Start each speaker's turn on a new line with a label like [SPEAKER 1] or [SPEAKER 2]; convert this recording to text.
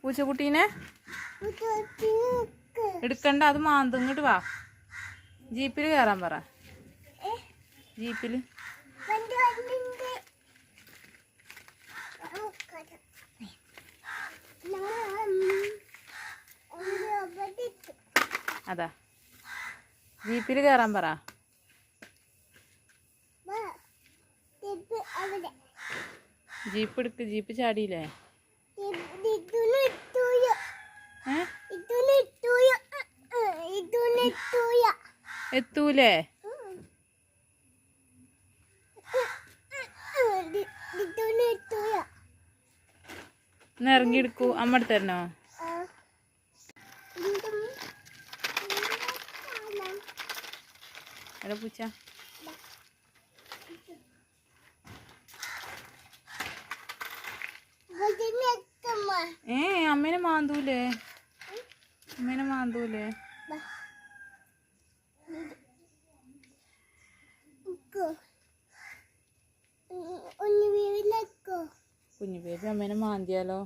[SPEAKER 1] പൂച്ചക്കുട്ടീനെ എടുക്കണ്ട, അത് മാന്തും. ഇങ്ങോട്ട് വാ, ജീപ്പിൽ കയറാൻ പറ. ജീപ്പിൽ അതാ, ജീപ്പിൽ കയറാൻ പറ. ജീപ്പ് എടുക്ക്, ജീപ്പ് ചാടിയില്ലേ? എത്തൂലേ? ഒന്ന് ഇറങ്ങിയെടുക്കൂ, അമ്മ എടുത്ത് തരണോ? എടാ പൂച്ച, അമ്മേനെ മാന്തൂലേ? അമ്മേനെ മാന്തൂലേ? കുഞ്ഞു ബേബി അമ്മേനെ മാന്തിയാലോ?